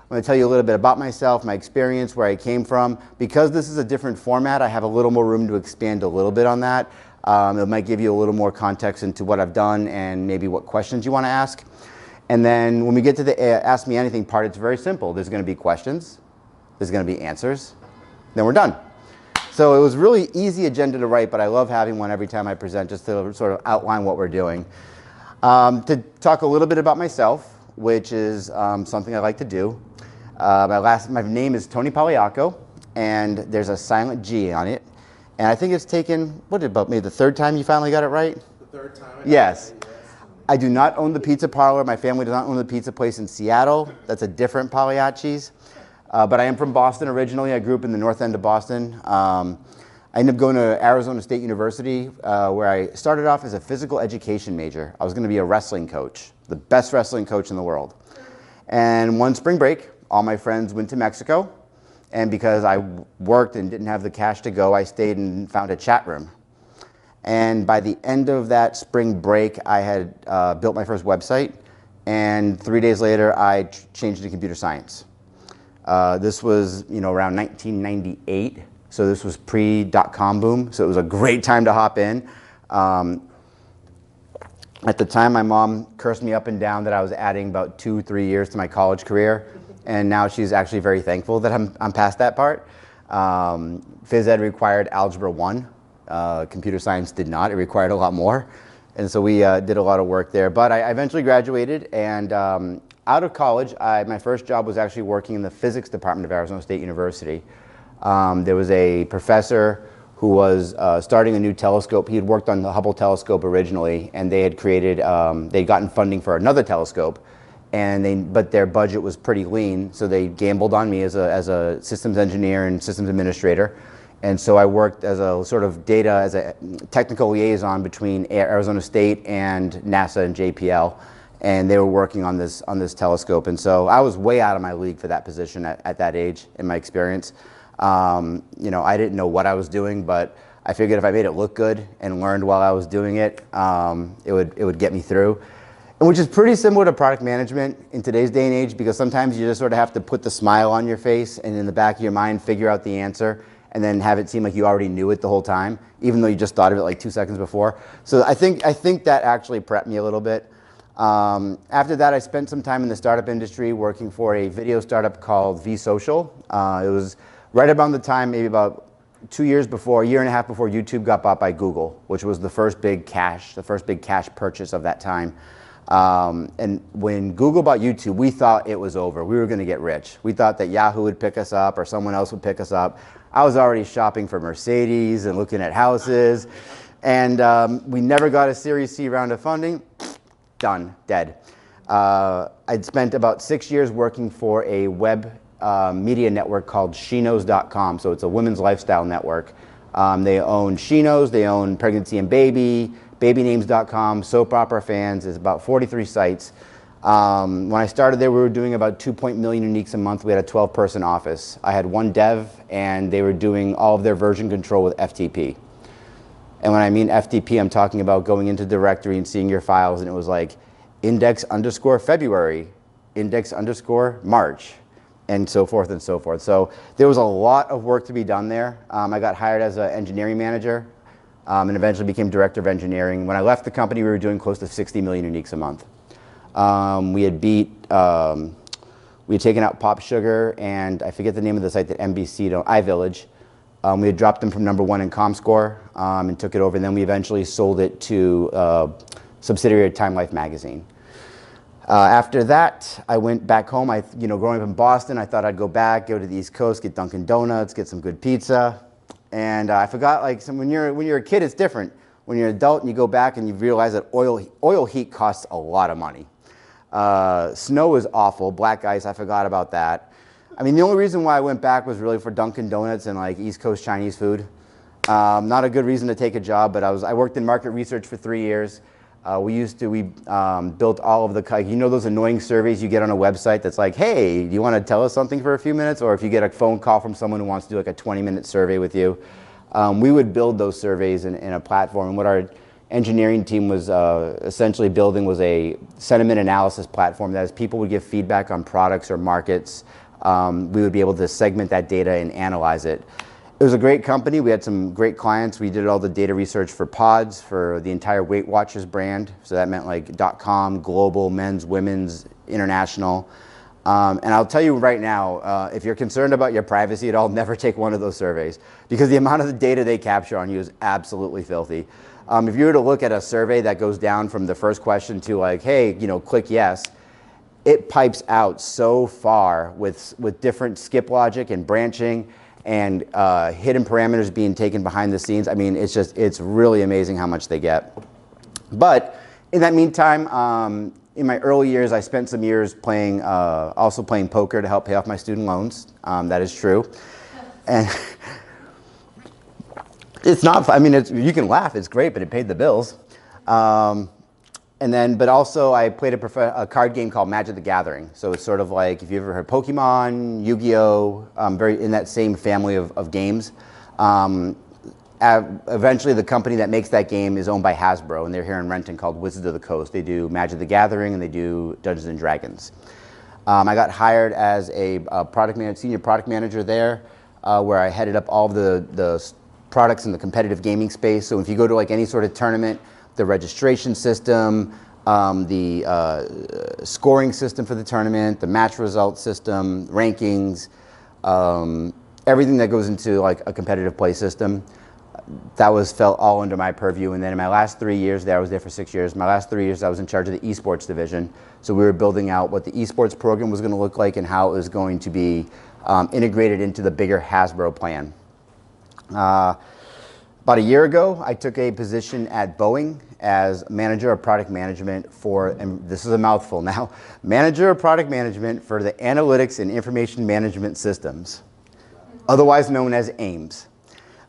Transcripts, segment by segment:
I'm going to tell you a little bit about myself, my experience, where I came from. Because this is a different format, I have a little more room to expand a little bit on that. It might give you a little more context into what I've done and maybe what questions you want to ask. And then when we get to the Ask Me Anything part, it's very simple. There's going to be questions, there's going to be answers, then we're done. So it was really easy agenda to write, but I love having one every time I present just to sort of outline what we're doing. To talk a little bit about myself, which is something I like to do. My name is Tony Pagliacco, and there's a silent G on it. And I think it's taken, what, about maybe the third time you finally got it right? The third time. Yes. I do not own the pizza parlor. My family does not own the pizza place in Seattle. That's a different Pagliacci's. But I am from Boston originally. I grew up in the north end of Boston. I ended up going to Arizona State University, where I started off as a physical education major. I was going to be a wrestling coach, the best wrestling coach in the world. And one spring break, all my friends went to Mexico. And because I worked and didn't have the cash to go, I stayed and found a chat room. And by the end of that spring break, I had built my first website. And 3 days later, I changed to computer science. This was, around 1998. So this was pre-dot-com boom. So it was a great time to hop in. At the time, my mom cursed me up and down that I was adding about 2-3 years to my college career. And now she's actually very thankful that I'm past that part. Phys ed required Algebra 1. Computer science did not. It required a lot more. And so we did a lot of work there. But I eventually graduated, and out of college, my first job was actually working in the physics department of Arizona State University. There was a professor who was starting a new telescope. He had worked on the Hubble telescope originally, and they had created, they'd gotten funding for another telescope. But their budget was pretty lean, so they gambled on me as a systems engineer and systems administrator. And so I worked as a sort of as a technical liaison between Arizona State and NASA and JPL, and they were working on this telescope. And so I was way out of my league for that position at that age in my experience. I didn't know what I was doing, but I figured if I made it look good and learned while I was doing it, it would get me through. And which is pretty similar to product management in today's day and age, because sometimes you just sort of have to put the smile on your face and in the back of your mind figure out the answer and then have it seem like you already knew it the whole time, even though you just thought of it like 2 seconds before. So I think that actually prepped me a little bit. After that, I spent some time in the startup industry working for a video startup called vSocial. It was right around the time, maybe about 2 years before, a year and a half before YouTube got bought by Google, which was the first big cash purchase of that time. And when Google bought YouTube, we thought it was over. We were going to get rich. We thought that Yahoo would pick us up or someone else would pick us up. I was already shopping for Mercedes and looking at houses. And we never got a Series C round of funding. Done. Dead. I'd spent about 6 years working for a web media network called Sheknows.com. So it's a women's lifestyle network. They own Sheknows. They own Pregnancy and Baby. Babynames.com, Soap Opera Fans, is about 43 sites. When I started there, we were doing about 2 million uniques a month. We had a 12-person office. I had one dev, and they were doing all of their version control with FTP. And when I mean FTP, I'm talking about going into directory and seeing your files, and it was like index_February, index_March, and so forth and so forth. So there was a lot of work to be done there. I got hired as an engineering manager. And eventually became director of engineering. When I left the company, we were doing close to 60 million uniques a month. We had taken out Pop Sugar, and I forget the name of the site that NBC, iVillage. We had dropped them from #1 in ComScore and took it over. And then we eventually sold it to a subsidiary of Time Life magazine. After that, I went back home. Growing up in Boston, I thought I'd go back, go to the East Coast, get Dunkin' Donuts, get some good pizza. And I forgot, when you're a kid, it's different. When you're an adult and you go back and you realize that oil heat costs a lot of money. Snow is awful. Black ice, I forgot about that. I mean, the only reason why I went back was really for Dunkin' Donuts and East Coast Chinese food. Not a good reason to take a job, but I worked in market research for 3 years. We built all of those annoying surveys you get on a website that's like, hey, do you want to tell us something for a few minutes? Or if you get a phone call from someone who wants to do a 20-minute survey with you, we would build those surveys in a platform. And what our engineering team was essentially building was a sentiment analysis platform that as people would give feedback on products or markets, we would be able to segment that data and analyze it. It was a great company. We had some great clients. We did all the data research for pods, for the entire Weight Watchers brand. So that meant like .com, global, men's, women's, international. And I'll tell you right now, if you're concerned about your privacy at all, never take one of those surveys, because the amount of the data they capture on you is absolutely filthy. If you were to look at a survey that goes down from the first question to like, hey, click yes, it pipes out so far with different skip logic and branching and hidden parameters being taken behind the scenes. I mean, it's really amazing how much they get. But in that meantime, in my early years, I spent some years also playing poker to help pay off my student loans. That is true. And it's not, I mean, you can laugh, it's great, but it paid the bills. But also I played a card game called Magic the Gathering. So it's sort of like, if you ever heard Pokemon, Yu-Gi-Oh, very in that same family of games. Eventually the company that makes that game is owned by Hasbro, and they're here in Renton, called Wizards of the Coast. They do Magic the Gathering and they do Dungeons and Dragons. I got hired as a senior product manager there, where I headed up all of the products in the competitive gaming space. So if you go to like any sort of tournament, the registration system, the scoring system for the tournament, the match result system, rankings, everything that goes into like a competitive play system, that fell all under my purview. And then in my last 3 years there, I was there for 6 years. My last 3 years, I was in charge of the esports division. So we were building out what the esports program was going to look like and how it was going to be integrated into the bigger Hasbro plan. About a year ago, I took a position at Boeing as manager of product management and this is a mouthful now, manager of product management for the analytics and information management systems, otherwise known as AIMS.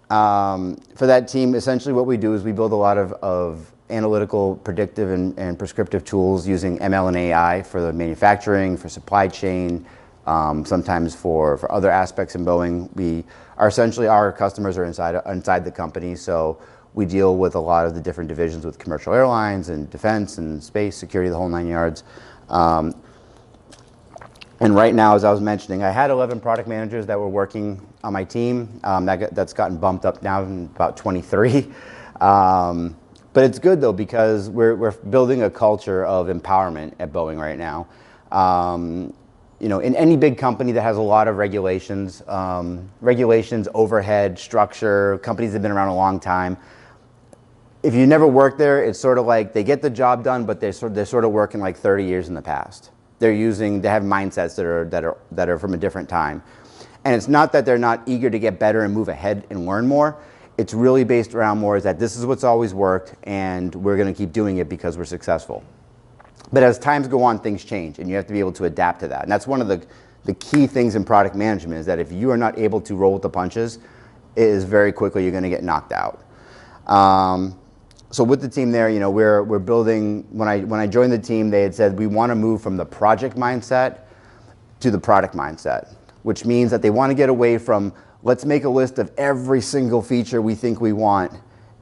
For that team, essentially what we do is we build a lot of analytical, predictive, and prescriptive tools using ML and AI for the manufacturing, for supply chain, sometimes for other aspects in Boeing. Our customers are inside the company, so we deal with a lot of the different divisions with commercial airlines and defense and space, security, the whole 9 yards. And right now, as I was mentioning, I had 11 product managers that were working on my team. That's gotten bumped up now to about 23. But it's good though, because we're building a culture of empowerment at Boeing right now. In any big company that has a lot of regulations, overhead, structure, companies that have been around a long time, if you never worked there, it's sort of like they get the job done, but they're sort of working like 30 years in the past. They have mindsets that are from a different time. And it's not that they're not eager to get better and move ahead and learn more. It's really based around more is that this is what's always worked and we're going to keep doing it because we're successful. But as times go on, things change and you have to be able to adapt to that. And that's one of the key things in product management, is that if you are not able to roll with the punches, it is very quickly you're going to get knocked out. So with the team there, we're building, when I joined the team, they had said we want to move from the project mindset to the product mindset, which means that they want to get away from let's make a list of every single feature we think we want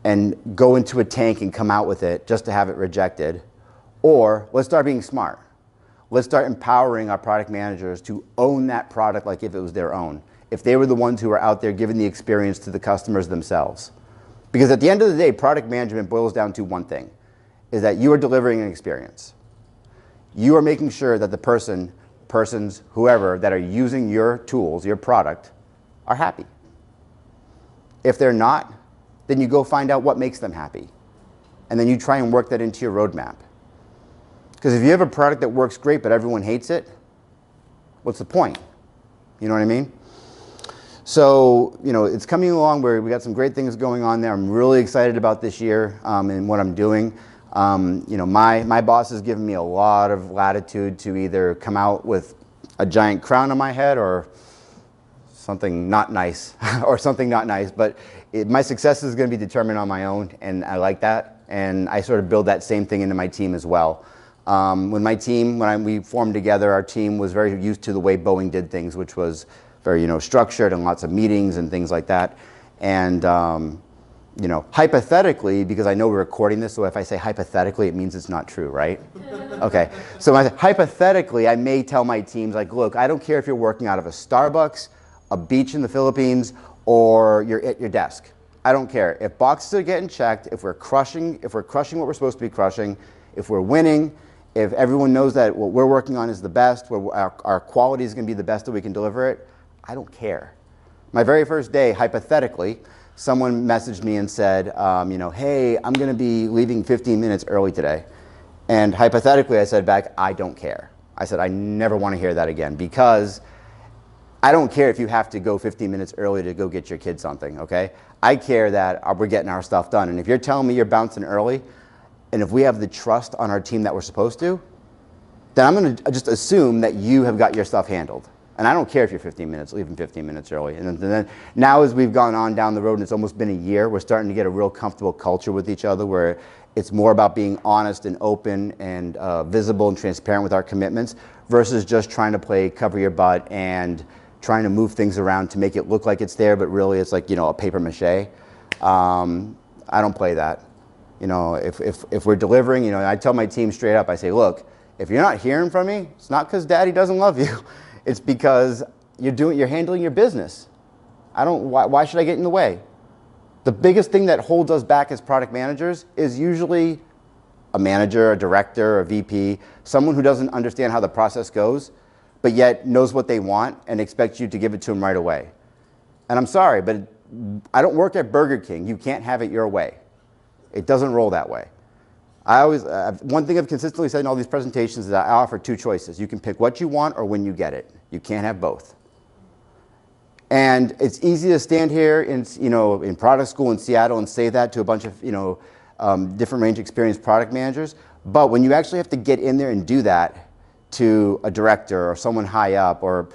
and go into a tank and come out with it just to have it rejected. Or let's start being smart. Let's start empowering our product managers to own that product like if it was their own, if they were the ones who were out there giving the experience to the customers themselves. Because at the end of the day, product management boils down to one thing, is that you are delivering an experience. You are making sure that the persons, whoever, that are using your tools, your product, are happy. If they're not, then you go find out what makes them happy. And then you try and work that into your roadmap. Because if you have a product that works great but everyone hates it, what's the point? You know what I mean? So, it's coming along where we got some great things going on there. I'm really excited about this year and what I'm doing. My boss has given me a lot of latitude to either come out with a giant crown on my head or something not nice, but my success is going to be determined on my own, and I like that. And I sort of build that same thing into my team as well. When we formed together, our team was very used to the way Boeing did things, which was very, structured and lots of meetings and things like that. And, hypothetically, because I know we're recording this, so if I say hypothetically, it means it's not true, right? Okay, so hypothetically, I may tell my teams, like, look, I don't care if you're working out of a Starbucks, a beach in the Philippines, or you're at your desk. I don't care. If boxes are getting checked, if we're crushing what we're supposed to be crushing, if we're winning, if everyone knows that what we're working on is the best, our quality is going to be the best that we can deliver it, I don't care. My very first day, hypothetically, someone messaged me and said, hey, I'm going to be leaving 15 minutes early today. And hypothetically, I said back, I don't care. I said, I never want to hear that again, because I don't care if you have to go 15 minutes early to go get your kid something, okay? I care that we're getting our stuff done. And if you're telling me you're bouncing early, and if we have the trust on our team that we're supposed to, then I'm going to just assume that you have got your stuff handled. And I don't care if you're leaving 15 minutes early. And then now, as we've gone on down the road, and it's almost been a year, we're starting to get a real comfortable culture with each other, where it's more about being honest and open and visible and transparent with our commitments, versus just trying to play cover your butt and trying to move things around to make it look like it's there, but really it's like, a paper mache. I don't play that. If we're delivering, I tell my team straight up, I say, look, if you're not hearing from me, it's not because Daddy doesn't love you. It's because you're handling your business. Why should I get in the way? The biggest thing that holds us back as product managers is usually a manager, a director, a VP, someone who doesn't understand how the process goes, but yet knows what they want and expects you to give it to them right away. And I'm sorry, but I don't work at Burger King. You can't have it your way. It doesn't roll that way. One thing I've consistently said in all these presentations is that I offer two choices. You can pick what you want or when you get it. You can't have both. And it's easy to stand here in product school in Seattle and say that to a bunch of different range experienced product managers. But when you actually have to get in there and do that to a director or someone high up, or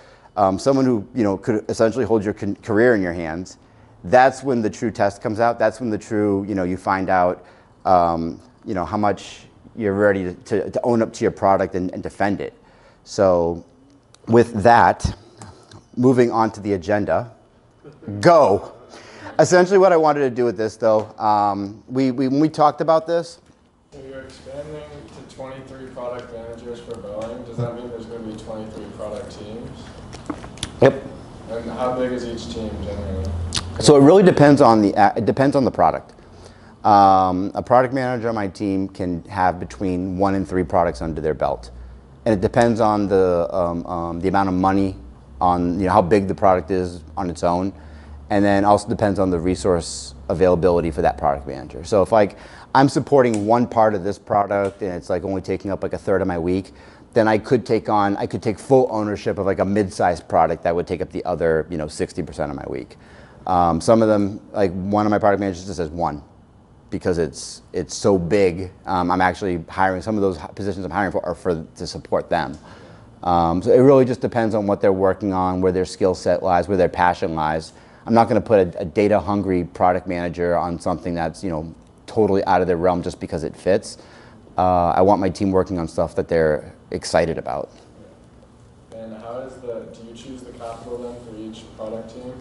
someone who could essentially hold your career in your hands, that's when the true test comes out. That's when the true you find out how much you're ready to own up to your product and defend it. So with that, moving on to the agenda, go. Essentially what I wanted to do with this, though, when we talked about this. So you're expanding to 23 product managers for Boeing. Does that mean there's going to be 23 product teams? Yep. And how big is each team generally? So it really depends on the product. A product manager on my team can have between 1 and 3 products under their belt, and it depends on the amount of money, on how big the product is on its own, and then also depends on the resource availability for that product manager. So if I'm supporting one part of this product and it's only taking up a third of my week, then I could take full ownership of a mid-sized product that would take up the other 60% of my week. Some of them, one of my product managers just says 1. Because it's so big, I'm actually hiring, some of those positions I'm hiring for are to support them. So it really just depends on what they're working on, where their skill set lies, where their passion lies. I'm not going to put a data-hungry product manager on something that's totally out of their realm just because it fits. I want my team working on stuff that they're excited about. And do you choose the capital then for each product team?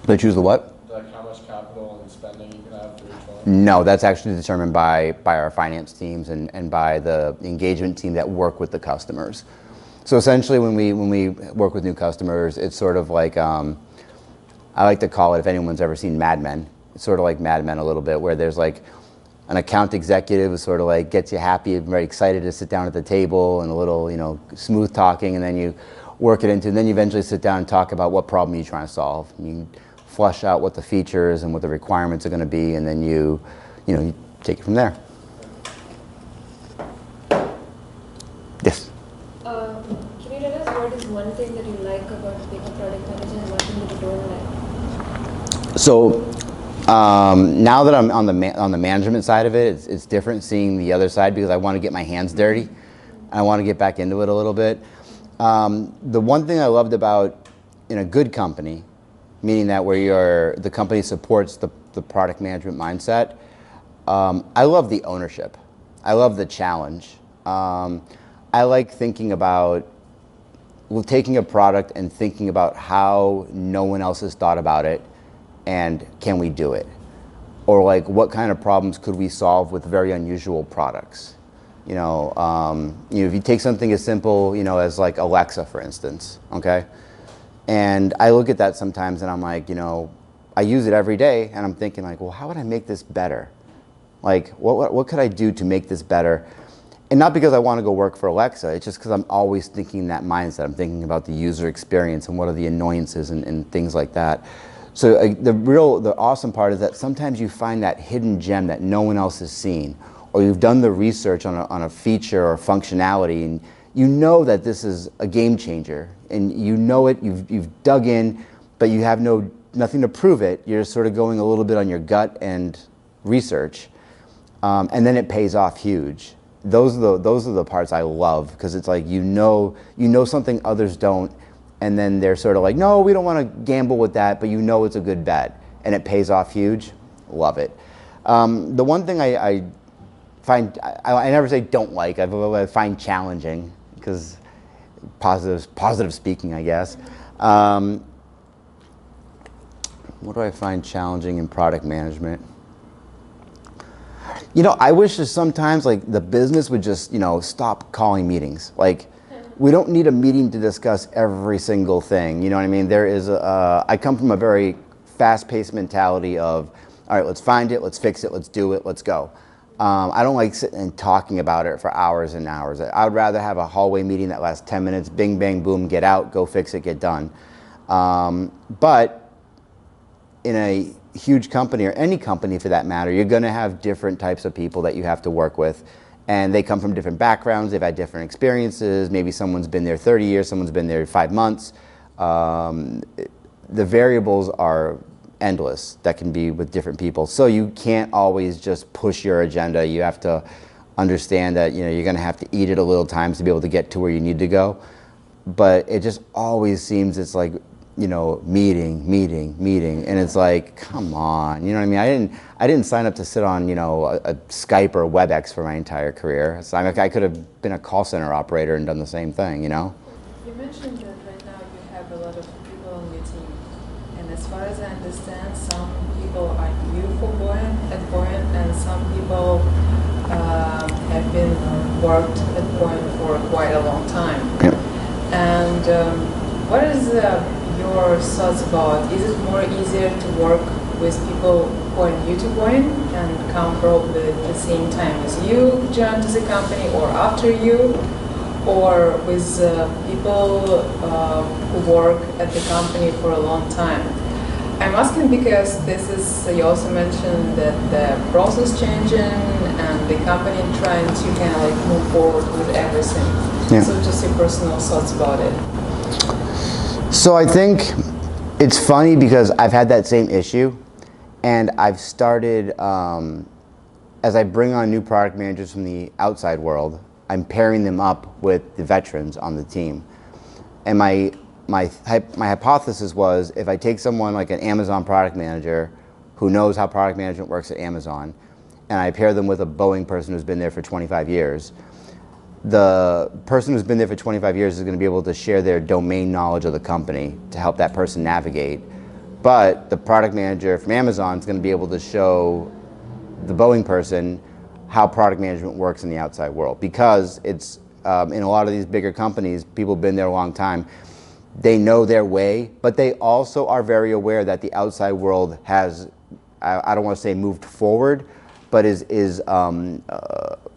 They choose the what? How much capital and spending you can have for each one? No, that's actually determined by our finance teams and by the engagement team that work with the customers. So essentially, when we work with new customers, it's sort of like I like to call it, if anyone's ever seen Mad Men, it's sort of like Mad Men a little bit, where there's an account executive who sort of gets you happy and very excited to sit down at the table and a little smooth talking, and then you work it into, and then you eventually sit down and talk about what problem you're trying to solve. You flush out what the features and what the requirements are going to be, and then you take it from there. Yes? Can you tell us what is one thing that you like about being a product manager and one thing that you don't like? So now that I'm on the management side of it, it's different seeing the other side, because I want to get my hands dirty. I want to get back into it a little bit. The one thing I loved about in a good company, meaning that where the company supports the product management mindset, I love the ownership. I love the challenge. I like thinking about taking a product and thinking about how no one else has thought about it, and can we do it? or like what kind of problems could we solve with very unusual products. If you take something as simple, as like Alexa, for instance, okay? And I look at that sometimes and I'm like, I use it every day and I'm thinking like, well, how would I make this better? Like, what could I do to make this better? And not because I want to go work for Alexa, it's just because I'm always thinking that mindset. I'm thinking about the user experience and what are the annoyances and things like that. So the awesome part is that sometimes you find that hidden gem that no one else has seen, or you've done the research on a feature or functionality, and you know that this is a game changer, and you know it, you've dug in, but you have nothing to prove it. You're sort of going a little bit on your gut and research, and then it pays off huge. Those are the parts I love, because it's like you know something others don't, and then they're sort of like, no, we don't want to gamble with that, but it's a good bet, and it pays off huge. Love it. The one thing I find, I never say don't like, I find challenging, because positive speaking, I guess. What do I find challenging in product management? I wish that sometimes like the business would just, stop calling meetings. Like, we don't need a meeting to discuss every single thing. You know what I mean? I come from a very fast-paced mentality of, all right, let's find it, let's fix it, let's do it, let's go. I don't like sitting and talking about it for hours and hours. I would rather have a hallway meeting that lasts 10 minutes, bing, bang, boom, get out, go fix it, get done. But in a huge company, or any company for that matter, you're going to have different types of people that you have to work with, and they come from different backgrounds, they've had different experiences. Maybe someone's been there 30 years, someone's been there 5 months. The variables are endless that can be with different people, so you can't always just push your agenda. You have to understand that you're going to have to eat it a little times to be able to get to where you need to go. But it just always seems it's like meeting, and it's like, come on, you know what I mean? I didn't sign up to sit on a Skype or WebEx for my entire career. So I could have been a call center operator and done the same thing. You mentioned that right now you have a lot of people on your team, and as far as I understand, some people are new for Boeing, and some people have been worked at Boeing for quite a long time. Yep. And what is your thoughts about, is it more easier to work with people who are new to Boeing and come probably at the same time as you joined the company, or after you, or with people who work at the company for a long time? I'm asking because you also mentioned that the process changing and the company trying to kind of like move forward with everything. Yeah. So just your personal thoughts about it. So I think it's funny because I've had that same issue, and I've started, as I bring on new product managers from the outside world, I'm pairing them up with the veterans on the team. And my hypothesis was, if I take someone like an Amazon product manager who knows how product management works at Amazon, and I pair them with a Boeing person who's been there for 25 years, the person who's been there for 25 years is going to be able to share their domain knowledge of the company to help that person navigate. But the product manager from Amazon is going to be able to show the Boeing person how product management works in the outside world. Because it's in a lot of these bigger companies, people have been there a long time. They know their way, but they also are very aware that the outside world has, I don't want to say moved forward, but is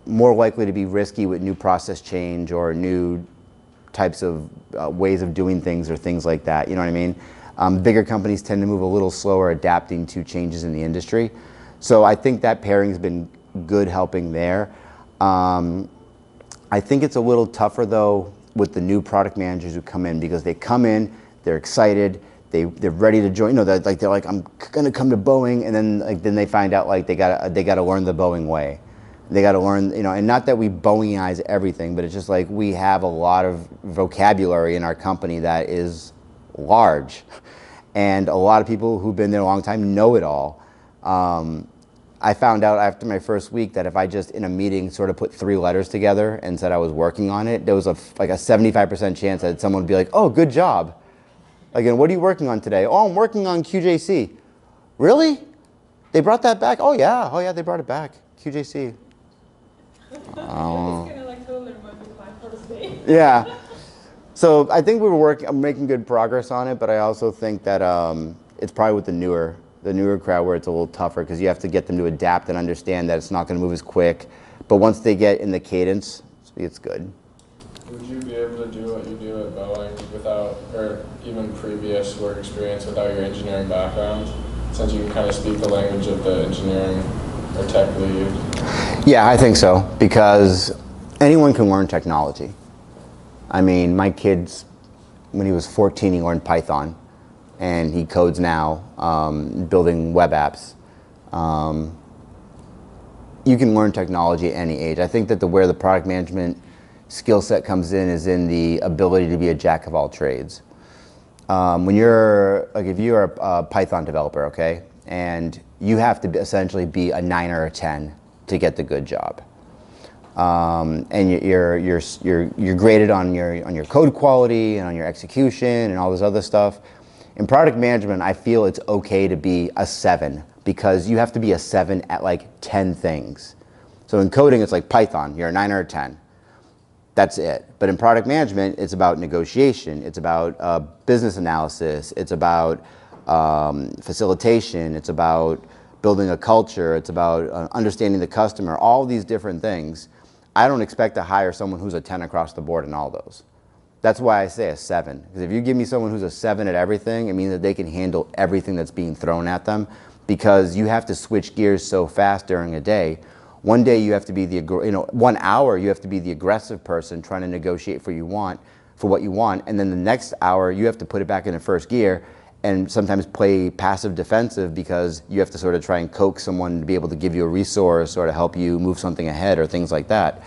more likely to be risky with new process change or new types of ways of doing things or things like that. You know what I mean? Bigger companies tend to move a little slower adapting to changes in the industry. So I think that pairing's been good helping there. I think it's a little tougher though with the new product managers who come in, because they come in, they're excited, they're ready to join. They're like, I'm gonna come to Boeing, and then they find out like they gotta learn the Boeing way. They gotta learn, and not that we Boeingize everything, but it's just like we have a lot of vocabulary in our company that is large, and a lot of people who've been there a long time know it all. I found out after my first week that if I just in a meeting sort of put 3 letters together and said I was working on it, there was like a 75% chance that someone would be like, oh, good job. Like, and what are you working on today? Oh, I'm working on QJC. Really? They brought that back? Oh yeah, they brought it back. QJC. It's kind of like told it might be my first day. Yeah. So I think I'm making good progress on it, but I also think that it's probably with the newer crowd where it's a little tougher because you have to get them to adapt and understand that it's not going to move as quick. But once they get in the cadence, it's good. Would you be able to do what you do at Boeing without, or even previous work experience without your engineering background, since you can kind of speak the language of the engineering or tech lead? Yeah, I think so, because anyone can learn technology. I mean, my kid's, when he was 14, he learned Python, and he codes now, building web apps. You can learn technology at any age. I think that where the product management skill set comes in is in the ability to be a jack of all trades. When you're, like if you're a Python developer, okay, and you have to essentially be a 9 or a 10 to get the good job. And you're graded on your code quality and on your execution and all this other stuff. In product management, I feel it's okay to be a 7 because you have to be a 7 at like 10 things. So in coding, it's like Python, you're a 9 or a 10. That's it. But in product management, it's about negotiation, it's about business analysis, it's about facilitation, it's about building a culture, it's about understanding the customer, all these different things. I don't expect to hire someone who's a 10 across the board in all those. That's why I say a 7. Because if you give me someone who's a 7 at everything, it means that they can handle everything that's being thrown at them, because you have to switch gears so fast during a day. One day you have to be 1 hour you have to be the aggressive person trying to negotiate for what you want, and then the next hour you have to put it back into first gear and sometimes play passive defensive because you have to sort of try and coax someone to be able to give you a resource or to help you move something ahead or things like that.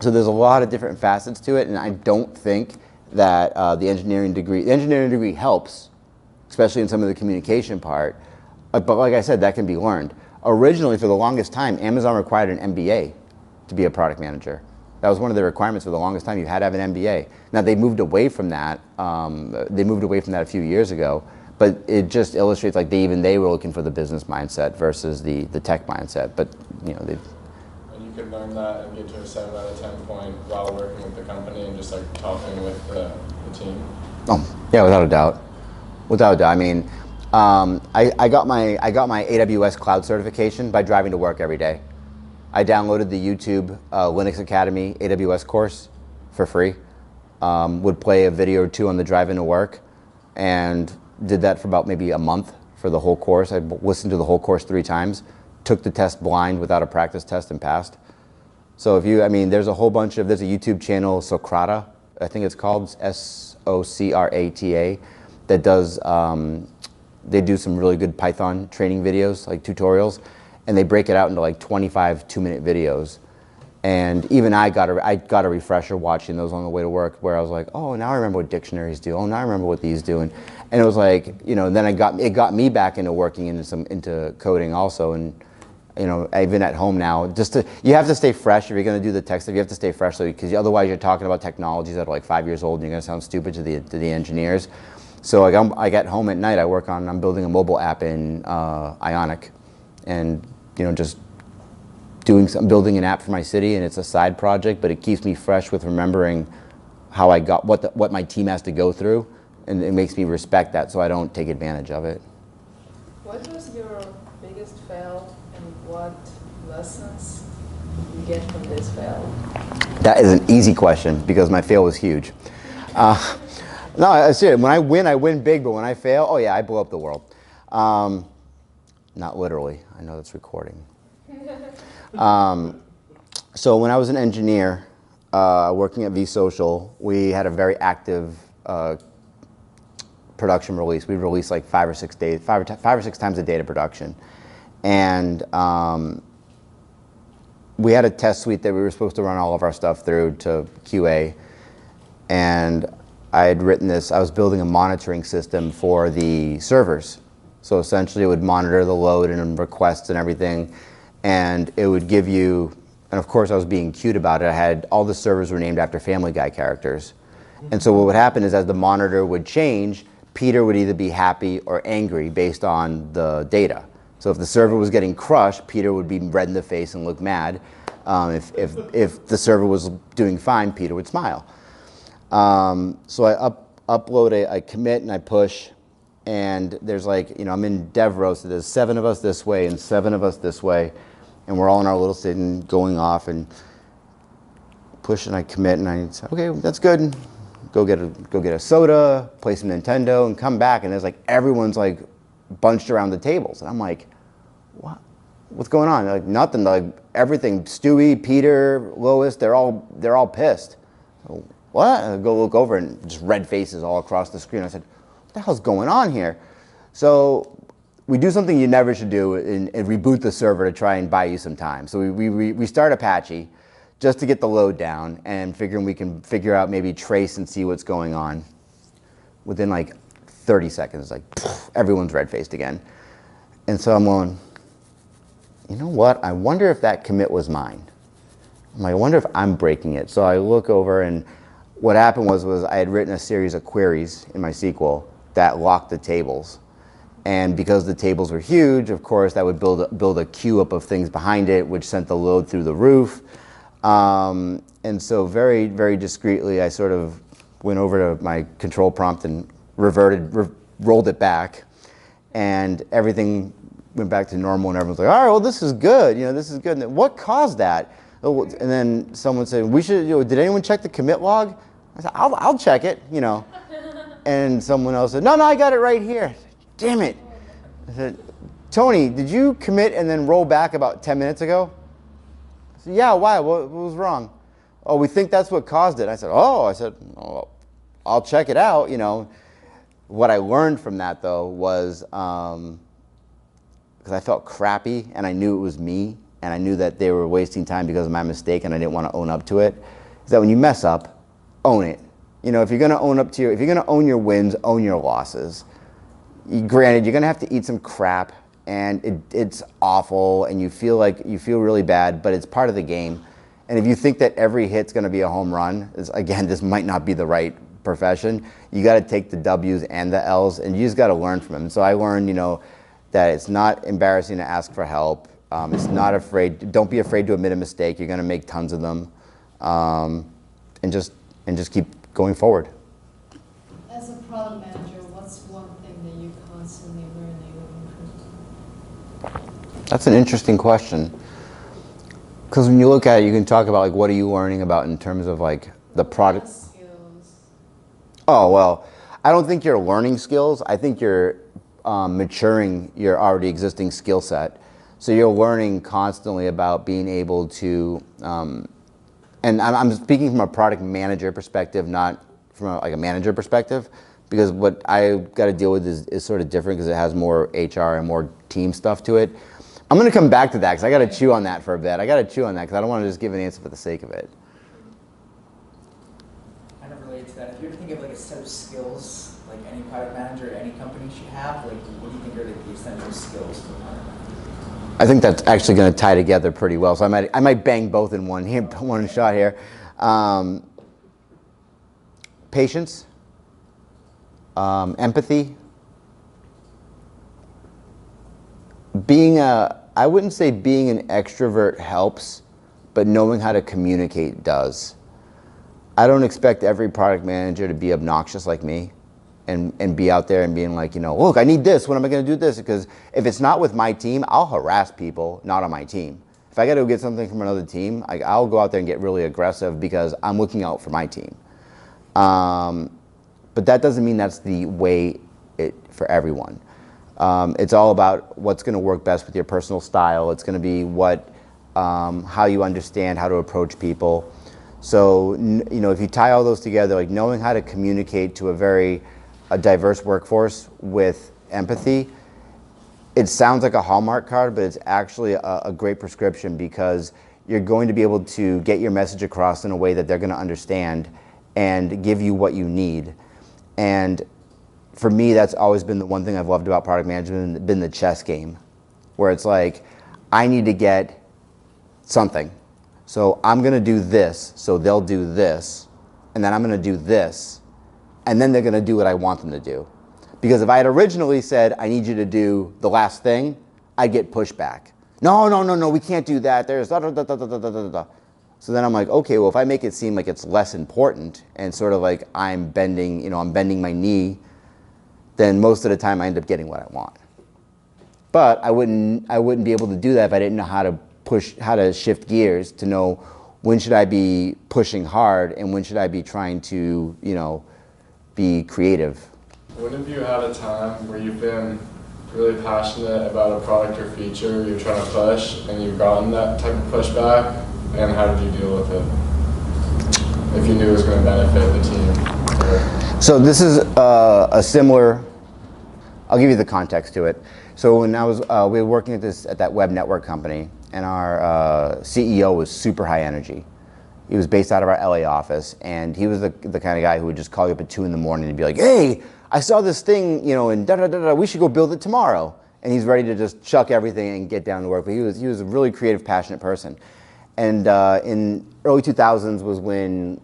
So there's a lot of different facets to it, and I don't think that the engineering degree helps, especially in some of the communication part, but like I said, that can be learned. Originally, for the longest time, Amazon required an MBA to be a product manager. That was one of the requirements for the longest time. You had to have an MBA. Now they moved away from that. They moved away from that a few years ago. But it just illustrates like they were looking for the business mindset versus the tech mindset. But you know, And you could learn that and get to a 7 out of 10 point while working with the company and just like talking with the team. Oh yeah, without a doubt. Without a doubt. I mean, I got my AWS cloud certification by driving to work every day. I downloaded the YouTube Linux Academy AWS course for free. Would play a video or two on the drive into work, and did that for about maybe a month for the whole course. I listened to the whole course 3 times, took the test blind without a practice test and passed. So there's a whole bunch there's a YouTube channel, Socrata, I think it's called, Socrata, that does, they do some really good Python training videos, like tutorials, and they break it out into like 25 2-minute videos. And even I got a refresher watching those on the way to work, where I was like, oh, now I remember what dictionaries do. Oh, now I remember what these do. And it was like, then it got me back into working into coding also. And even at home now, you have to stay fresh if you're going to do the tech stuff. You have to stay fresh, because otherwise you're talking about technologies that are like 5 years old, and you're going to sound stupid to the engineers. So like I get home at night, I'm building a mobile app in Ionic, and I'm building an app for my city, and it's a side project, but it keeps me fresh with remembering how I got what my team has to go through, and it makes me respect that, so I don't take advantage of it. What was your biggest fail, and what lessons did you get from this fail? That is an easy question, because my fail was huge. No, I seriously, when I win big, but when I fail, oh yeah, I blow up the world. Not literally. I know that's recording. So when I was an engineer working at vSocial, we had a very active production release. We released like 5 or 6 times a day to production, and we had a test suite that we were supposed to run all of our stuff through to QA, and I had written this. I was building a monitoring system for the servers. So essentially, it would monitor the load and requests and everything, and it would give you. And of course, I was being cute about it. All the servers were named after Family Guy characters, and so what would happen is, as the monitor would change, Peter would either be happy or angry based on the data. So if the server was getting crushed, Peter would be red in the face and look mad. If the server was doing fine, Peter would smile. So I upload a commit and I push, and there's like, I'm in dev row, so there's 7 of us this way and 7 of us this way, and we're all in our little sitting going off, and push and I commit and I say, okay, that's good. Go get a soda, play some Nintendo, and come back, and there's like everyone's like bunched around the tables, and I'm like, what? What's going on? They're like, nothing. Like everything. Stewie, Peter, Lois, they're all pissed. So, what? I go look over and just red faces all across the screen. I said, what the hell's going on here? So we do something you never should do and reboot the server to try and buy you some time. So we start Apache just to get the load down and figuring we can figure out maybe trace and see what's going on. Within like 30 seconds, like everyone's red-faced again. And so I'm going, you know what? I wonder if that commit was mine. I'm like, I wonder if I'm breaking it. So I look over, and what happened was I had written a series of queries in my SQL that locked the tables. And because the tables were huge, of course, that would build a queue up of things behind it, which sent the load through the roof. And so very, very discreetly, I sort of went over to my control prompt and rolled it back, and everything went back to normal, and everyone's like, all right, well, this is good. This is good. And what caused that? And then someone said, we should, did anyone check the commit log? I said, I'll check it, And someone else said, no, I got it right here. Damn it. I said, Tony, did you commit and then roll back about 10 minutes ago? I said, yeah, why? What was wrong? Oh, we think that's what caused it. I said, oh, I'll check it out, What I learned from that, though, was because I felt crappy and I knew it was me and I knew that they were wasting time because of my mistake and I didn't want to own up to it, is that when you mess up, own it. If you're going to own your wins, own your losses. Granted, you're going to have to eat some crap and it's awful and you feel really bad, but it's part of the game. And if you think that every hit's going to be a home run, again, this might not be the right profession. You got to take the W's and the L's, and you just got to learn from them. And so I learned, that it's not embarrassing to ask for help. Don't be afraid to admit a mistake. You're going to make tons of them, and just keep going forward. As a product manager, what's one thing that you constantly learning or improving? That's an interesting question. Because when you look at it, you can talk about like what are you learning about in terms of like the product. Skills. Oh, well, I don't think you're learning skills. I think you're maturing your already existing skill set. So you're learning constantly about being able to, and I'm speaking from a product manager perspective, not from a manager perspective, because what I got to deal with is sort of different because it has more HR and more team stuff to it. I'm going to come back to that because I got to chew on that for a bit. I got to chew on that because I don't want to just give an answer for the sake of it. Kind of related to that, if you ever think of like a set of skills, like any product manager or any company should have, like what do you think are like the essential skills for a product manager? I think that's actually going to tie together pretty well. So I might bang both in one shot here. Patience, empathy, I wouldn't say being an extrovert helps, but knowing how to communicate does. I don't expect every product manager to be obnoxious like me and be out there and being like, look, I need this. When am I going to do this? Because if it's not with my team, I'll harass people not on my team. If I got to go get something from another team, I'll go out there and get really aggressive because I'm looking out for my team. But that doesn't mean that's the way for everyone. It's all about what's going to work best with your personal style. It's going to be how you understand how to approach people. So, if you tie all those together, like knowing how to communicate to a diverse workforce with empathy, it sounds like a Hallmark card, but it's actually a great prescription because you're going to be able to get your message across in a way that they're going to understand and give you what you need. And for me, that's always been the one thing I've loved about product management, been the chess game, where it's like, I need to get something. So I'm going to do this, so they'll do this, and then I'm going to do this, and then they're going to do what I want them to do. Because if I had originally said, I need you to do the last thing, I'd get pushback. No, we can't do that. There's da da da da da da da da. So then I'm like, okay, well, if I make it seem like it's less important and sort of like I'm bending my knee, then most of the time I end up getting what I want. But I wouldn't be able to do that if I didn't know how to shift gears to know when should I be pushing hard and when should I be trying to, be creative. When have you had a time where you've been really passionate about a product or feature you're trying to push and you've gotten that type of pushback, and how did you deal with it? If you knew it was going to benefit the team? So this is a similar, I'll give you the context to it. So when we were working at that web network company, and our CEO was super high energy. He was based out of our LA office, and he was the kind of guy who would just call you up at 2 a.m. and be like, hey, I saw this thing, and da-da-da-da, we should go build it tomorrow. And he's ready to just chuck everything and get down to work. But he was a really creative, passionate person. And in early 2000s was when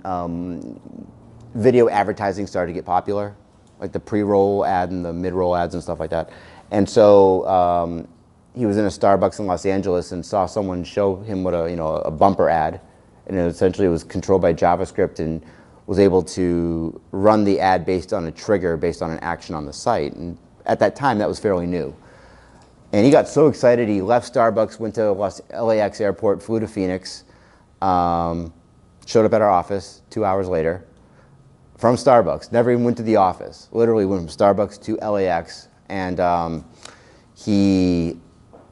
video advertising started to get popular, like the pre-roll ad and the mid-roll ads and stuff like that. And so he was in a Starbucks in Los Angeles and saw someone show him what a bumper ad, and it was controlled by JavaScript and was able to run the ad based on a trigger, based on an action on the site. And at that time, that was fairly new. And he got so excited, he left Starbucks, went to LAX airport, flew to Phoenix, showed up at our office 2 hours later from Starbucks, never even went to the office, literally went from Starbucks to LAX, and he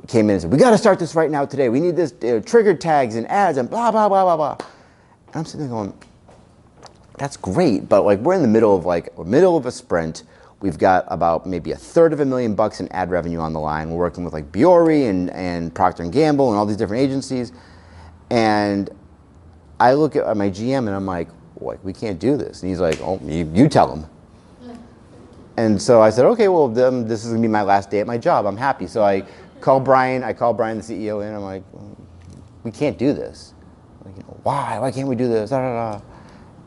came in and said, we got to start this right now today. We need this trigger tags and ads and blah, blah, blah, blah, blah. And I'm sitting there going, that's great, but like we're in the middle of a sprint. We've got about maybe $250,000 in ad revenue on the line. We're working with like Biore and Procter & Gamble and all these different agencies. And I look at my GM and I'm like, we can't do this. And he's like, oh, you tell him. And so I said, okay, well, this is gonna be my last day at my job. I'm happy. So I called Brian, the CEO, in. I'm like, we can't do this. Like, why? Why can't we do this? Da, da, da.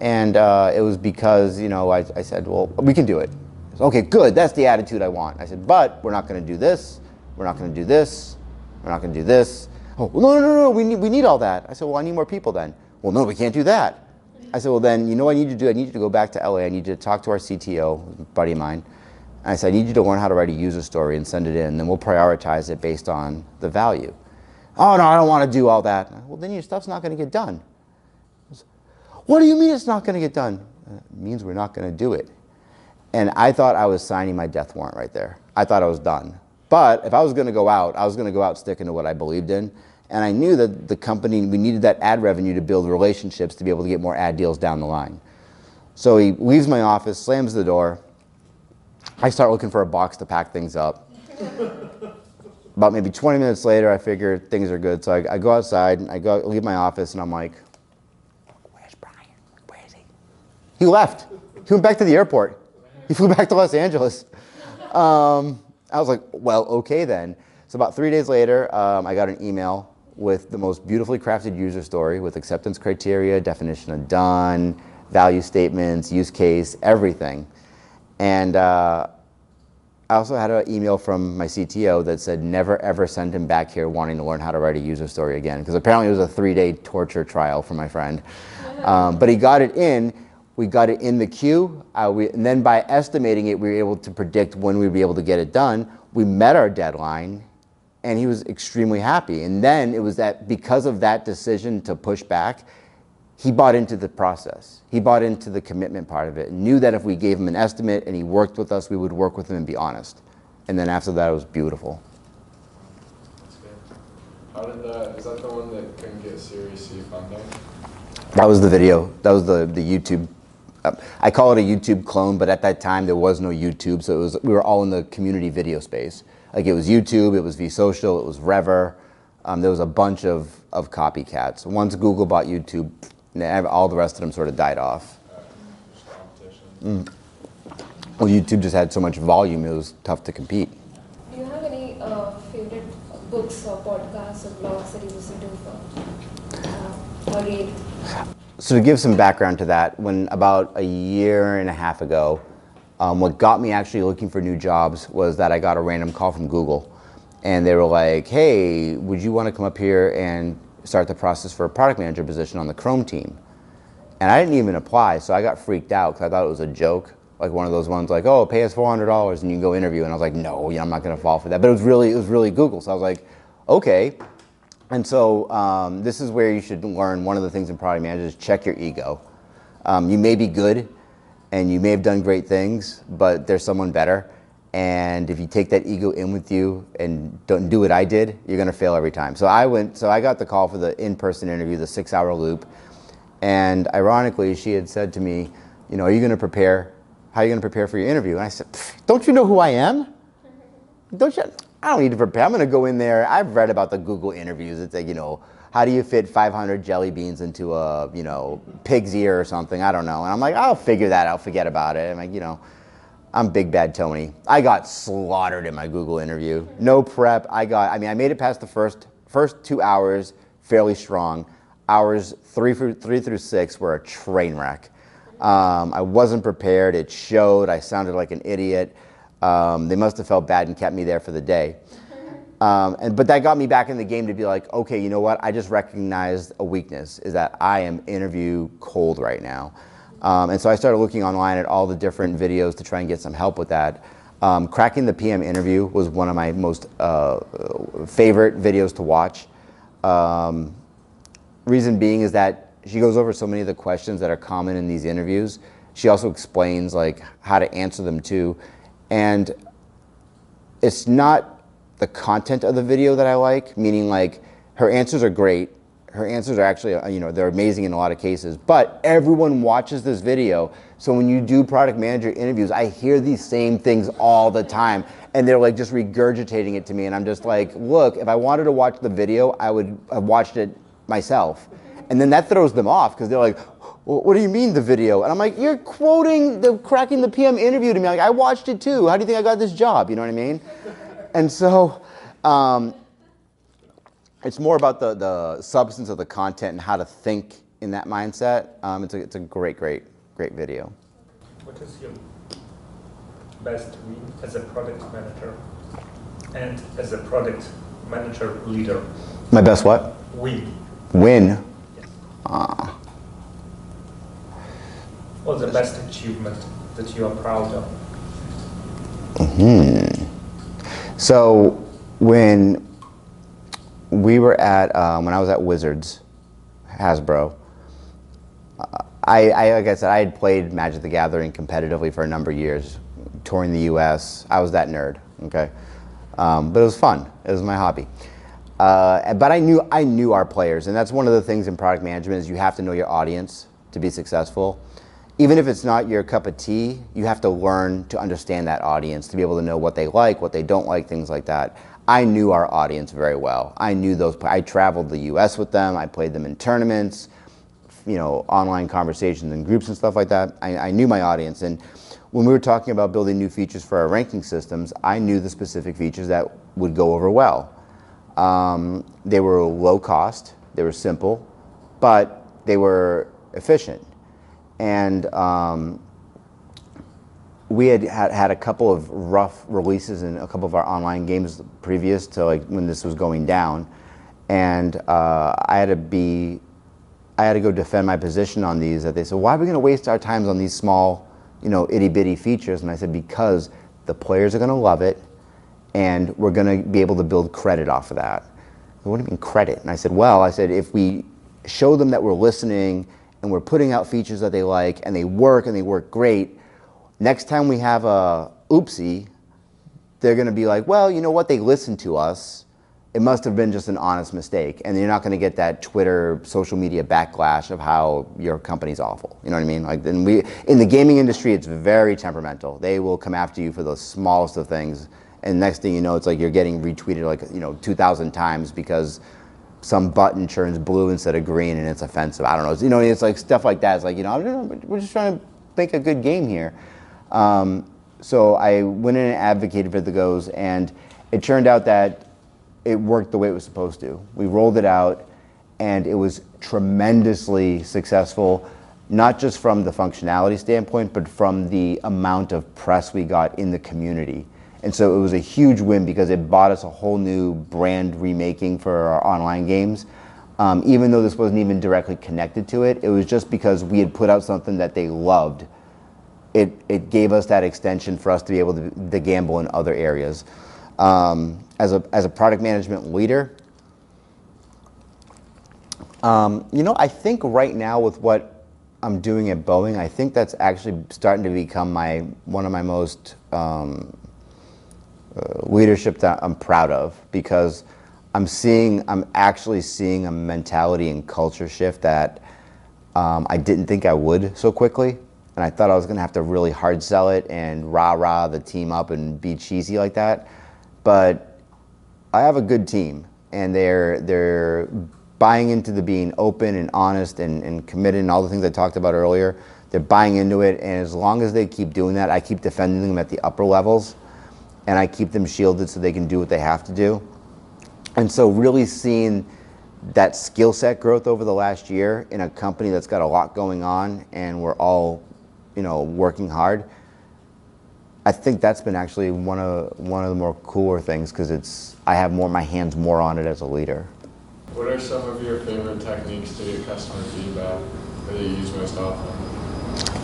And it was because, I said, well, we can do it. Said, okay, good. That's the attitude I want. I said, but we're not going to do this. We're not going to do this. We're not going to do this. Oh, well, no. We need all that. I said, well, I need more people then. Well, no, we can't do that. I said, well, then, you know what I need to do? I need you to go back to LA. I need you to talk to our CTO, a buddy of mine. And I said, I need you to learn how to write a user story and send it in. Then we'll prioritize it based on the value. Oh, no, I don't want to do all that. Well, then your stuff's not going to get done. What do you mean it's not going to get done? It means we're not going to do it. And I thought I was signing my death warrant right there. I thought I was done. But if I was going to go out, I was going to go out sticking to what I believed in. And I knew that the company, we needed that ad revenue to build relationships to be able to get more ad deals down the line. So he leaves my office, slams the door. I start looking for a box to pack things up. About maybe 20 minutes later, I figure things are good. So I go outside, leave my office, and I'm like, where's Brian? Where is he? He left. He went back to the airport. He flew back to Los Angeles. I was like, well, okay then. So about 3 days later, I got an email with the most beautifully crafted user story with acceptance criteria, definition of done, value statements, use case, everything. And I also had an email from my CTO that said never ever send him back here wanting to learn how to write a user story again, because apparently it was a 3-day torture trial for my friend. But he got it in. We got it in the queue, and then by estimating it, we were able to predict when we'd be able to get it done. We met our deadline, and he was extremely happy. And then it was that because of that decision to push back, he bought into the process. He bought into the commitment part of it and knew that if we gave him an estimate and he worked with us, we would work with him and be honest. And then after that, it was beautiful. That's good. How did that, is that the one that couldn't get Series C funding? That was the video. That was the YouTube. I call it a YouTube clone, but at that time there was no YouTube, so we were all in the community video space. Like it was YouTube, it was vSocial, it was Rever. There was a bunch of copycats. Once Google bought YouTube, all the rest of them sort of died off. Competition. Well, YouTube just had so much volume, it was tough to compete. Do you have any favorite books or podcasts or blogs that you listen to or read? So to give some background to that, when about a year and a half ago, What got me actually looking for new jobs was that I got a random call from Google, and they were like, hey, would you want to come up here and start the process for a product manager position on the Chrome team? And I didn't even apply, so I got freaked out because I thought it was a joke, like one of those ones like, oh, pay us $400 and you can go interview. And I was like, no, I'm not going to fall for that. But it was really Google. So I was like, okay. And so this is where you should learn. One of the things in product management is check your ego. You may be good and you may have done great things, but there's someone better. And if you take that ego in with you and don't do what I did, you're going to fail every time. So I got the call for the in-person interview, the 6-hour loop. And ironically, she had said to me, you know, are you going to prepare? How are you going to prepare for your interview? And I said, don't you know who I am? I don't need to prepare. I'm going to go in there. I've read about the Google interviews. It's like, you know, how do you fit 500 jelly beans into a, you know, pig's ear or something? I don't know. And I'm like, I'll figure that out. Forget about it. I'm like, you know, I'm Big Bad Tony. I got slaughtered in my Google interview. No prep. I made it past the first 2 hours fairly strong. Hours 3 through 6 were a train wreck. I wasn't prepared. It showed. I sounded like an idiot. They must have felt bad and kept me there for the day. But that got me back in the game to be like, okay, you know what? I just recognized a weakness, is that I am interview cold right now. And so I started looking online at all the different videos to try and get some help with that. Cracking the PM interview was one of my most favorite videos to watch. Reason being is that she goes over so many of the questions that are common in these interviews. She also explains like how to answer them too. And it's not the content of the video that I like, meaning like her answers are great. Her answers are actually, you know, they're amazing in a lot of cases, but everyone watches this video. So when you do product manager interviews, I hear these same things all the time and they're like just regurgitating it to me. And I'm just like, look, if I wanted to watch the video, I would have watched it myself. And then that throws them off because they're like, well, what do you mean the video? And I'm like, you're quoting the cracking the PM interview to me. Like, I watched it too. How do you think I got this job? You know what I mean? And so it's more about the substance of the content and how to think in that mindset. It's a great video. What is your best win as a product manager and as a product manager leader? My best what? Win. Win? Yes. What's the best achievement that you are proud of? So when we were at, when I was at Wizards, Hasbro, like I said, I had played Magic the Gathering competitively for a number of years, touring the US. I was that nerd, okay? But it was fun. It was my hobby. But I knew our players, and that's one of the things in product management is you have to know your audience to be successful. Even if it's not your cup of tea, you have to learn to understand that audience, to be able to know what they like, what they don't like, things like that. I knew our audience very well. I knew those. I traveled the US with them. I played them in tournaments, you know, online conversations and groups and stuff like that. I knew my audience. And when we were talking about building new features for our ranking systems, I knew the specific features that would go over well. They were low cost, they were simple, but they were efficient. And we had a couple of rough releases in a couple of our online games previous to like when this was going down, and I had to go defend my position on these. That they said, why are we going to waste our times on these small, you know, itty bitty features? And I said, because the players are going to love it, and we're going to be able to build credit off of that. What do you mean credit? And I said, well, if we show them that we're listening and we're putting out features that they like and they work great, next time we have a oopsie, they're going to be like, well, you know what? They listened to us. It must have been just an honest mistake. And you're not going to get that Twitter, social media backlash of how your company's awful. You know what I mean? Like, in the gaming industry, it's very temperamental. They will come after you for the smallest of things. And next thing you know, it's like you're getting retweeted like, you know, 2,000 times because some button turns blue instead of green and it's offensive. I don't know. You know, it's like stuff like that. It's like, you know, we're just trying to make a good game here. So I went in and advocated for the goes, and it turned out that it worked the way it was supposed to. We rolled it out, and it was tremendously successful. not just from the functionality standpoint, but from the amount of press we got in the community. And so it was a huge win because it bought us a whole new brand remaking for our online games. Even though this wasn't even directly connected to it, it was just because we had put out something that they loved. It gave us that extension for us to be able to gamble in other areas. As a product management leader, I think right now with what I'm doing at Boeing, I think that's actually starting to become one of my most leadership that I'm proud of, because I'm actually seeing a mentality and culture shift that I didn't think I would so quickly. And I thought I was going to have to really hard sell it and rah-rah the team up and be cheesy like that. But I have a good team, and they're buying into being open and honest and committed and all the things I talked about earlier. They're buying into it, and as long as they keep doing that, I keep defending them at the upper levels, and I keep them shielded so they can do what they have to do. And so really seeing that skill set growth over the last year in a company that's got a lot going on and we're all working hard, I think that's been actually one of the more cooler things, because I have my hands more on it as a leader. What are some of your favorite techniques to get customer feedback that you use most often?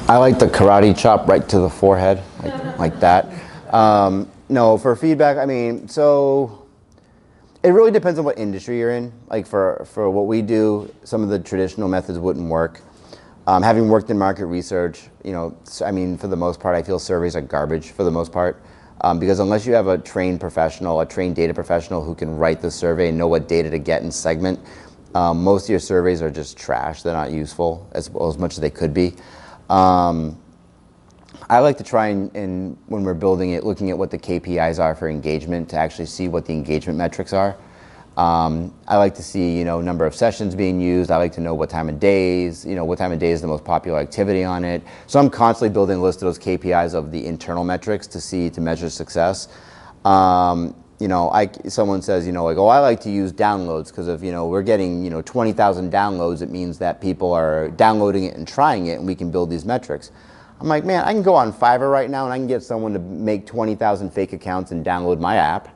I like the karate chop right to the forehead, like that. No, for feedback, so it really depends on what industry you're in. Like for what we do, some of the traditional methods wouldn't work. Having worked in market research, for the most part, I feel surveys are garbage for the most part, because unless you have a trained data professional who can write the survey and know what data to get and segment, most of your surveys are just trash. They're not useful as much as they could be. I like to try and when we're building it, looking at what the KPIs are for engagement to actually see what the engagement metrics are. I like to see, number of sessions being used. I like to know what time of day is the most popular activity on it. So I'm constantly building a list of those KPIs of the internal metrics to measure success. Someone says, I like to use downloads because if, we're getting, 20,000 downloads, it means that people are downloading it and trying it, and we can build these metrics. I'm like, man, I can go on Fiverr right now and I can get someone to make 20,000 fake accounts and download my app.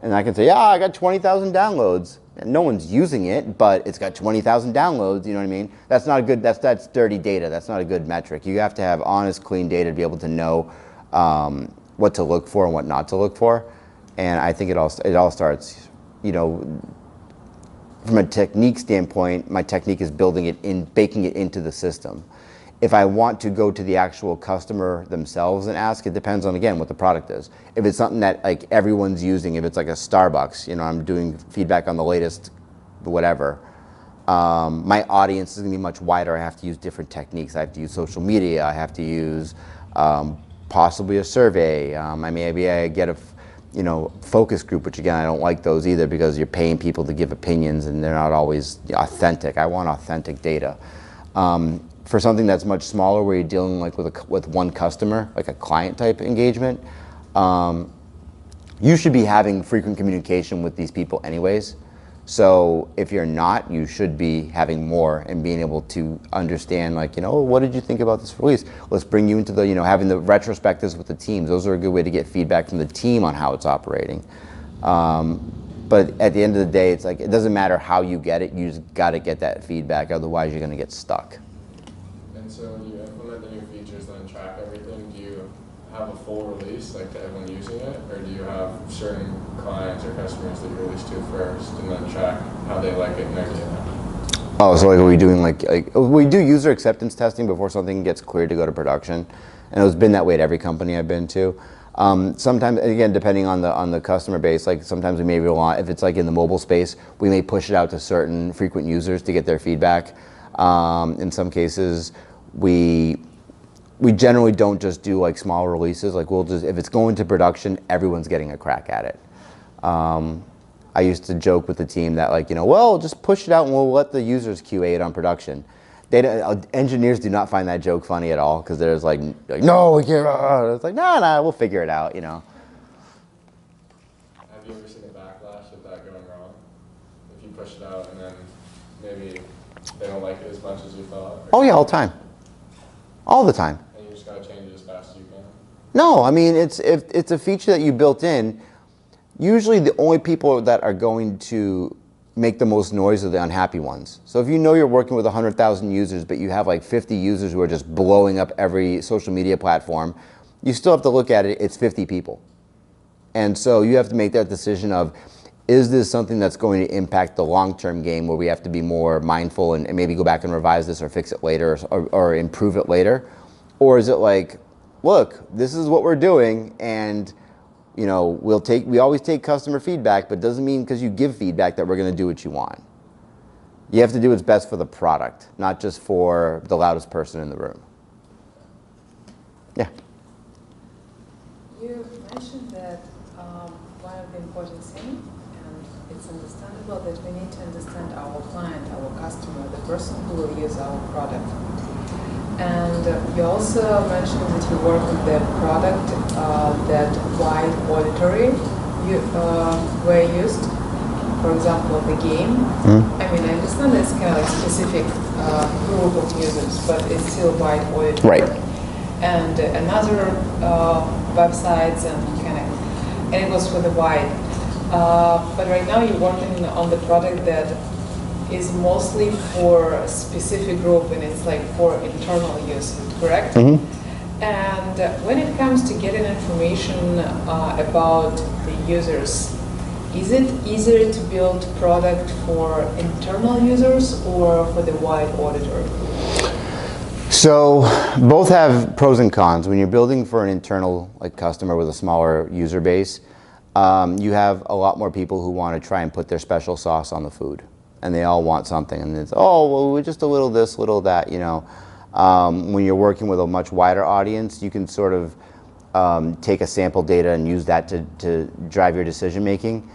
And I can say, I got 20,000 downloads. And no one's using it, but it's got 20,000 downloads, you know what I mean? That's not a good, that's dirty data. That's not a good metric. You have to have honest, clean data to be able to know what to look for and what not to look for. And I think it all starts, from a technique standpoint, my technique is baking it into the system. If I want to go to the actual customer themselves and ask, it depends on, again, what the product is. If it's something that like everyone's using, if it's like a Starbucks, I'm doing feedback on the latest whatever, my audience is gonna be much wider. I have to use different techniques. I have to use social media. I have to use possibly a survey. I get a focus group, which again, I don't like those either because you're paying people to give opinions and they're not always authentic. I want authentic data. For something that's much smaller, where you're dealing with one customer, like a client type engagement, you should be having frequent communication with these people anyways. So if you're not, you should be having more and being able to understand, what did you think about this release? Let's bring you into having the retrospectives with the teams. Those are a good way to get feedback from the team on how it's operating. But at the end of the day, it's like, it doesn't matter how you get it, you just got to get that feedback, otherwise you're going to get stuck. So when you implement the new features and then track everything, do you have a full release, like to everyone using it, or do you have certain clients or customers that you release to first and then track how they like it and their data? Oh, so are we doing we do user acceptance testing before something gets cleared to go to production, and it's been that way at every company I've been to. Sometimes, again, depending on the customer base, sometimes we may rely, if it's in the mobile space, we may push it out to certain frequent users to get their feedback. In some cases, we generally don't just do small releases. If it's going to production, everyone's getting a crack at it. I used to joke with the team that just push it out and we'll let the users QA it on production. Engineers do not find that joke funny at all, because there's no, we can't. It's no, we'll figure it out, Have you ever seen a backlash of that going wrong? If you push it out and then maybe they don't like it as much as you thought? Oh yeah, all the time. All the time. And you just gotta change it as fast as you can. No, I mean, if it's a feature that you built in. Usually the only people that are going to make the most noise are the unhappy ones. So if you know you're working with 100,000 users, but you have like 50 users who are just blowing up every social media platform, you still have to look at it, it's 50 people. And so you have to make that decision of, is this something that's going to impact the long-term game where we have to be more mindful and maybe go back and revise this or fix it later or improve it later? Or is it like, look, this is what we're doing, and you know, we always take customer feedback, but doesn't mean because you give feedback that we're going to do what you want. You have to do what's best for the product, not just for the loudest person in the room. Yeah. You mentioned that one of the important things, and it's understandable that we need to understand our client, our customer, the person who will use our product. And you also mentioned that you work with the product that wide auditory were used. For example, the game. I mean, I understand it's kind of like specific group of users, but it's still wide auditory. Right. And another websites and it was for the wide. But right now you're working on the product that is mostly for a specific group, and it's like for internal use, correct? Mm-hmm. And when it comes to getting information about the users, is it easier to build product for internal users or for the wide auditor? So both have pros and cons. When you're building for an internal customer with a smaller user base, you have a lot more people who want to try and put their special sauce on the food. And they all want something, and it's, oh, well, we're just a little this, little that, you know. When you're working with a much wider audience, you can sort of take a sample data and use that to drive your decision making.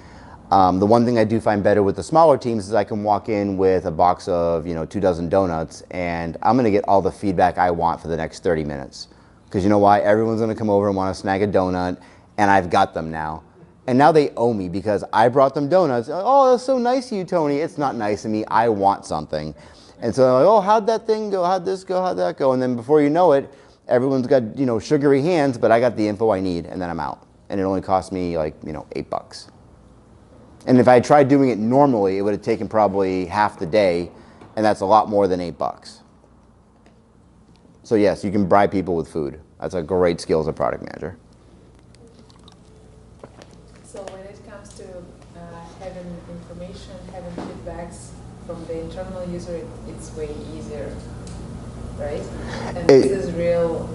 The one thing I do find better with the smaller teams is I can walk in with a box of 24 donuts, and I'm going to get all the feedback I want for the next 30 minutes. Because you know why? Everyone's going to come over and want to snag a donut, and I've got them now. And now they owe me because I brought them donuts. Oh, that's so nice of you, Tony. It's not nice of me. I want something. And so they're like, oh, how'd that thing go? How'd this go? How'd that go? And then before you know it, everyone's got, sugary hands, but I got the info I need, and then I'm out. And it only cost me $8. And if I had tried doing it normally, it would have taken probably half the day, and that's a lot more than $8. So yes, you can bribe people with food. That's a great skill as a product manager. So when it comes to having information, having feedbacks from the internal user, it's way easier, right? And this is real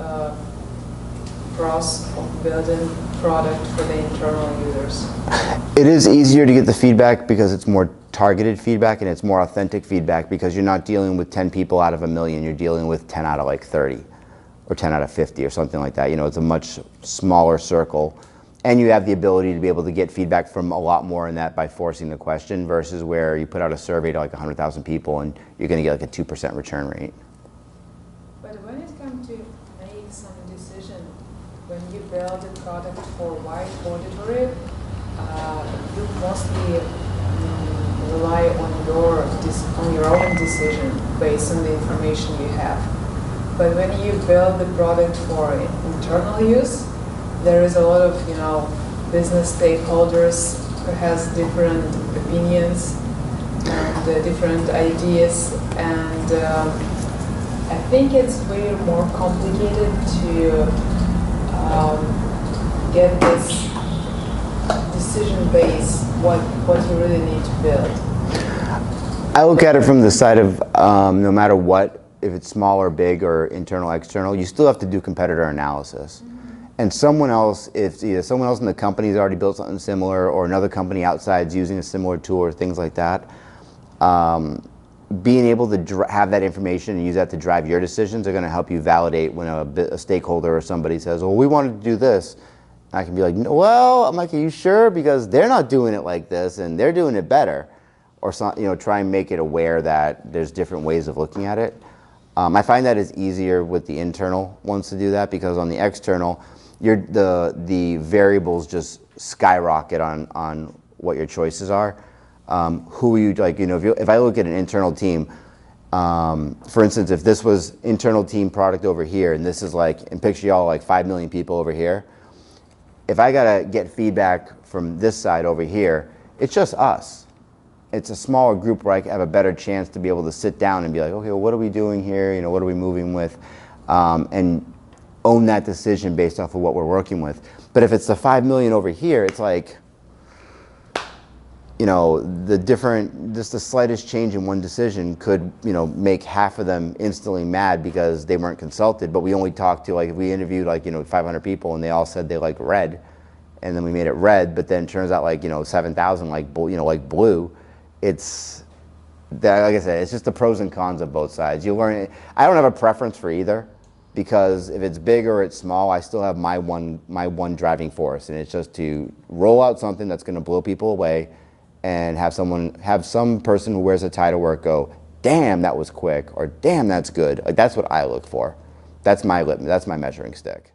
pros of building product for the internal users. It is easier to get the feedback because it's more targeted feedback and it's more authentic feedback because you're not dealing with 10 people out of 1,000,000, you're dealing with 10 out of 30 or 10 out of 50 or something like that. It's a much smaller circle. And you have the ability to be able to get feedback from a lot more in that by forcing the question versus where you put out a survey to 100,000 people and you're going to get a 2% return rate. But when it comes to make some decision, when you build a product for wide auditory, you mostly rely on your own decision based on the information you have. But when you build the product for internal use, there is a lot of business stakeholders who has different opinions and different ideas, and I think it's way more complicated to get this decision base what you really need to build. I look at it from the side of no matter what, if it's small or big or internal, external, you still have to do competitor analysis. And someone else, if either someone else in the company's already built something similar or another company outside's using a similar tool or things like that, being able to have that information and use that to drive your decisions are going to help you validate when a stakeholder or somebody says, well, we wanted to do this. I can be like, well, I'm like, are you sure? Because they're not doing it like this and they're doing it better. Or try and make it aware that there's different ways of looking at it. I find that it's easier with the internal ones to do that because on the external, the variables just skyrocket on what your choices are. Who you if I look at an internal team, For instance, if this was internal team product over here, and this is like, and picture y'all like 5 million people over here, if I gotta get feedback from this side over here, it's just us. It's a smaller group where I have a better chance to be able to sit down and be like, okay, well, what are we doing here? You know, what are we moving with? And own that decision based off of what we're working with. But if it's the 5 million over here, it's like, you know, just the slightest change in one decision could, you know, make half of them instantly mad because they weren't consulted. But we only talked to, like, if we interviewed, like, you know, 500 people and they all said they like red, and then we made it red, but then it turns out, like, you know, 7,000 like, you know, like blue. It's that, like I said, it's just the pros and cons of both sides. You learn. I don't have a preference for either, because if it's big or it's small, I still have my one driving force, and it's just to roll out something that's going to blow people away, and have some person who wears a tie to work go, damn, that was quick, or damn, that's good. Like, that's what I look for. That's my measuring stick.